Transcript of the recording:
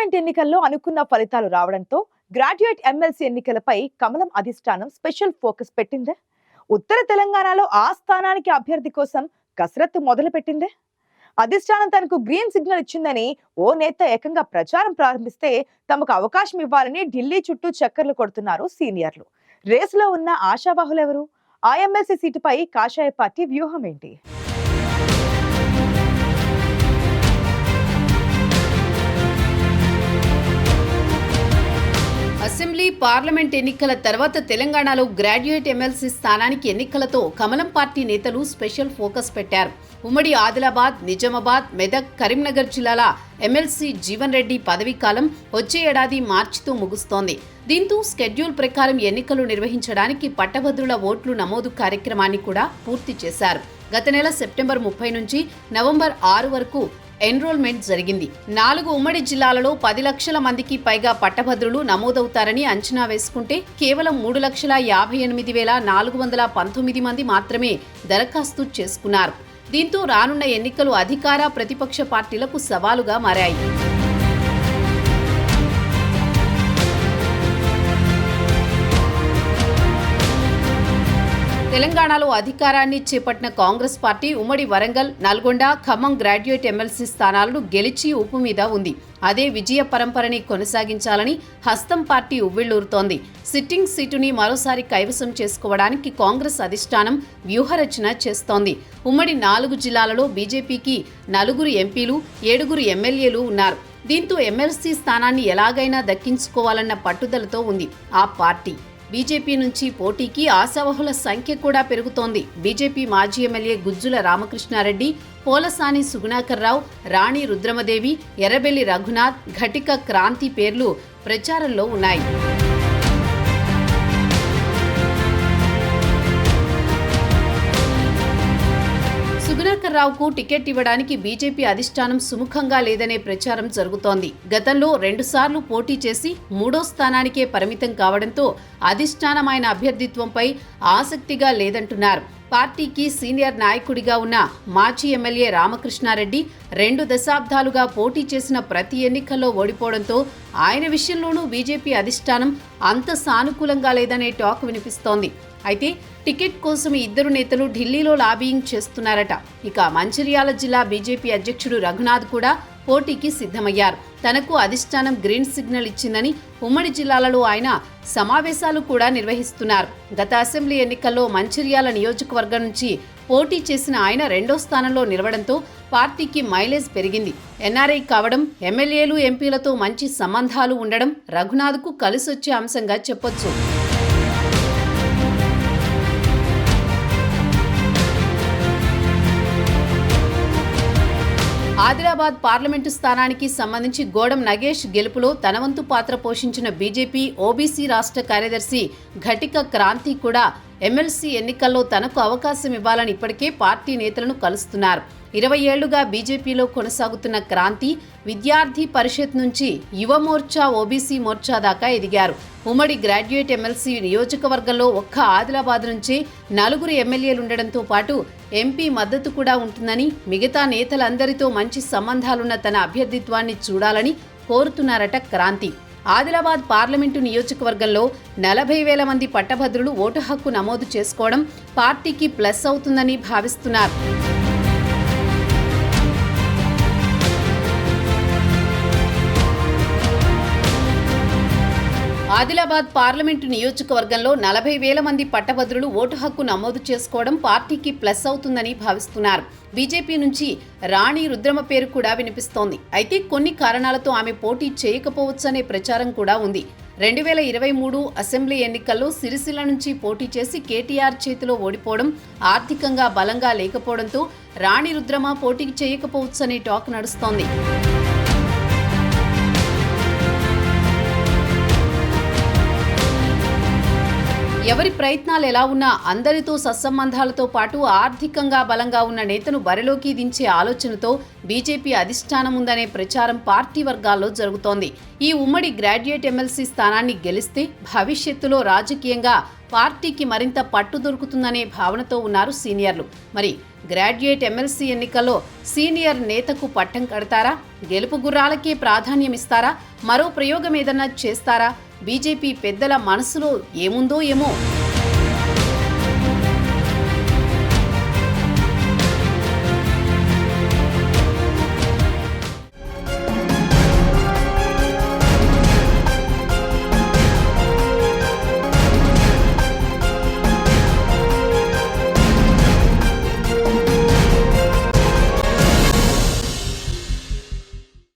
Parliament ఎన్నికల్లో అనుకున్న ఫలితాలు రావడంతో గ్రాడ్యుయేట్ ఎమ్మెల్సీ ఎన్నికలపై కమలం అధిష్టానం స్పెషల్ ఫోకస్ పెట్టిందే. ఉత్తర తెలంగాణలో ఆ స్థానానికి అభ్యర్థి కోసం కసరత్తు మొదలు పెట్టిందే. అధిష్టానం తనకు గ్రీన్ సిగ్నల్ ఇచ్చిందని ఓ నేత ఏకంగా ప్రచారం ప్రారంభిస్తే తమకు అవకాశం ఇవ్వాలని ఢిల్లీ చుట్టూ చక్కర్లు కొడుతున్నారు సీనియర్లు. రేసులో ఉన్న ఆశావాహులెవరు? ఆ ఎమ్మెల్సీ సీటుపై కాషాయ పార్టీ వ్యూహం ఏంటి? అసెంబ్లీ పార్లమెంట్ ఎన్నికల తర్వాత తెలంగాణలో గ్రాడ్యుయేట్ ఎమ్మెల్సీ స్థానానికి ఎన్నికలతో కమలం పార్టీ నేతలు స్పెషల్ ఫోకస్ పెట్టారు. ఉమ్మడి ఆదిలాబాద్, నిజామాబాద్, మెదక్, కరీంనగర్ జిల్లాల ఎమ్మెల్సీ జీవన్ రెడ్డి పదవీ కాలం వచ్చే ఏడాది మార్చితో ముగుస్తోంది. దీంతో స్కెడ్యూల్ ప్రకారం ఎన్నికలు నిర్వహించడానికి పట్టభద్రుల ఓట్లు నమోదు కార్యక్రమాన్ని కూడా పూర్తి చేశారు. గత నెల సెప్టెంబర్ 30 నుంచి నవంబర్ 6 వరకు ఎన్రోల్మెంట్ జరిగింది. 4 ఉమ్మడి జిల్లాలలో 10 లక్షల మందికి పైగా పట్టభద్రులు నమోదవుతారని అంచనా వేసుకుంటే కేవలం 3,58,419 మంది మాత్రమే దరఖాస్తు చేసుకున్నారు. దీంతో రానున్న ఎన్నికలు అధికార, ప్రతిపక్ష పార్టీలకు సవాలుగా మారాయి. తెలంగాణలో అధికారాన్ని చేపట్టిన కాంగ్రెస్ పార్టీ ఉమ్మడి వరంగల్, నల్గొండ, ఖమ్మం గ్రాడ్యుయేట్ ఎమ్మెల్సీ స్థానాలను గెలిచి ఊపు మీద ఉంది. అదే విజయ పరంపరని కొనసాగించాలని హస్తం పార్టీ ఉవ్విళ్లూరుతోంది. సిట్టింగ్ సీటుని మరోసారి కైవసం చేసుకోవడానికి కాంగ్రెస్ అధిష్టానం వ్యూహరచన చేస్తోంది. ఉమ్మడి 4 జిల్లాలలో బీజేపీకి 4 ఎంపీలు, 7 ఎమ్మెల్యేలు ఉన్నారు. దీంతో ఎమ్మెల్సీ స్థానాన్ని ఎలాగైనా దక్కించుకోవాలన్న పట్టుదలతో ఉంది ఆ పార్టీ. బీజేపీ నుంచి పోటీకి ఆశావహుల సంఖ్య కూడా పెరుగుతోంది. బీజేపీ మాజీ ఎమ్మెల్యే గుజ్జుల రామకృష్ణారెడ్డి, పోలసాని సుగుణాకర్రావు, రాణి రుద్రమదేవి, ఎర్రబెల్లి రఘునాథ్, ఘటిక క్రాంతి పేర్లు ప్రచారంలో ఉన్నాయి. సుగుణాకర్రావుకు టికెట్ ఇవ్వడానికి బీజేపీ అధిష్టానం సుముఖంగా లేదనే ప్రచారం జరుగుతోంది. గతంలో 2 సార్లు పోటీ చేసి 3వ స్థానానికే పరిమితం కావడంతో అధిష్టానం ఆయన అభ్యర్థిత్వంపై ఆసక్తిగా లేదంటున్నారు. పార్టీకి సీనియర్ నాయకుడిగా ఉన్న మాజీ ఎమ్మెల్యే రామకృష్ణారెడ్డి 2 దశాబ్దాలుగా పోటీ చేసిన ప్రతి ఎన్నికల్లో ఓడిపోవడంతో ఆయన విషయంలోనూ బీజేపీ అధిష్టానం అంత సానుకూలంగా లేదనే టాక్ వినిపిస్తోంది. అయితే టికెట్ కోసం ఈ 2 నేతలు ఢిల్లీలో లాబియింగ్ చేస్తున్నారట. ఇక మంచిర్యాల జిల్లా బీజేపీ అధ్యక్షుడు రఘునాథ్ కూడా పోటీకి సిద్ధమయ్యారు. తనకు అధిష్టానం గ్రీన్ సిగ్నల్ ఇచ్చిందని ఉమ్మడి జిల్లాలలో ఆయన సమావేశాలు కూడా నిర్వహిస్తున్నారు. గత అసెంబ్లీ ఎన్నికల్లో మంచిర్యాల నియోజకవర్గం నుంచి పోటీ చేసిన ఆయన 2వ స్థానంలో నిలవడంతో పార్టీకి మైలేజ్ పెరిగింది. ఎన్ఆర్ఐ కావడం, ఎమ్మెల్యేలు, ఎంపీలతో మంచి సంబంధాలు ఉండడం రఘునాథ్కు కలిసొచ్చే అంశంగా చెప్పొచ్చు. ఆదిలాబాద్ పార్లమెంటు స్థానానికి సంబంధించి గోడం నగేష్ గెలుపులో తన వంతు పాత్ర పోషించిన బీజేపీ ఓబీసీ రాష్ట్ర కార్యదర్శి ఘటిక క్రాంతి కూడా ఎమ్మెల్సీ ఎన్నికల్లో తనకు అవకాశం ఇవ్వాలని ఇప్పటికే పార్టీ నేతలను కలుస్తున్నారు. 20 ఏళ్లుగా బీజేపీలో కొనసాగుతున్న క్రాంతి విద్యార్థి పరిషత్ నుంచి యువ మోర్చా, ఓబీసీ మోర్చా దాకా ఎదిగారు. ఉమ్మడి గ్రాడ్యుయేట్ ఎమ్మెల్సీ నియోజకవర్గంలో ఒక్క ఆదిలాబాద్ నుంచే 4 ఎమ్మెల్యేలుండడంతో పాటు ఎంపీ మద్దతు కూడా ఉంటుందని, మిగతా నేతలందరితో మంచి సంబంధాలున్న తన అభ్యర్థిత్వాన్ని చూడాలని కోరుతున్నారట క్రాంతి. ఆదిలాబాద్ పార్లమెంటు నియోజకవర్గంలో 40,000 మంది పట్టభద్రులు ఓటు హక్కు నమోదు చేసుకోవడం పార్టీకి ప్లస్ అవుతుందని భావిస్తున్నారు. ఆదిలాబాద్ పార్లమెంటు నియోజకవర్గంలో 40,000 మంది పట్టభద్రులు ఓటు హక్కు నమోదు చేసుకోవడం పార్టీకి ప్లస్ అవుతుందని భావిస్తున్నారు. బీజేపీ నుంచి రాణి రుద్రమ పేరు కూడా వినిపిస్తోంది. అయితే కొన్ని కారణాలతో ఆమె పోటీ చేయకపోవచ్చనే ప్రచారం కూడా ఉంది. 2023 అసెంబ్లీ ఎన్నికల్లో సిరిసిల్ల నుంచి పోటీ చేసి కేటీఆర్ చేతిలో ఓడిపోవడం, ఆర్థికంగా బలంగా లేకపోవడంతో రాణి రుద్రమ పోటీ చేయకపోవచ్చనే టాక్ నడుస్తోంది. ఎవరి ప్రయత్నాలు ఎలా ఉన్నా అందరితో సత్సంబంధాలతో పాటు ఆర్థికంగా బలంగా ఉన్న నేతను బరిలోకి దించే ఆలోచనతో బీజేపీ అధిష్టానం ఉందనే ప్రచారం పార్టీ వర్గాల్లో జరుగుతోంది. ఈ ఉమ్మడి గ్రాడ్యుయేట్ ఎమ్మెల్సీ స్థానాన్ని గెలిస్తే భవిష్యత్తులో రాజకీయంగా పార్టీకి మరింత పట్టు దొరుకుతుందనే భావనతో ఉన్నారు సీనియర్లు. మరి గ్రాడ్యుయేట్ ఎమ్మెల్సీ ఎన్నికల్లో సీనియర్ నేతకు పట్టం కడతారా? గెలుపు గుర్రాలకే ప్రాధాన్యమిస్తారా? మరో ప్రయోగం ఏదన్నా చేస్తారా? బీజేపీ పెద్దల మనసులో ఏముందో ఏమో.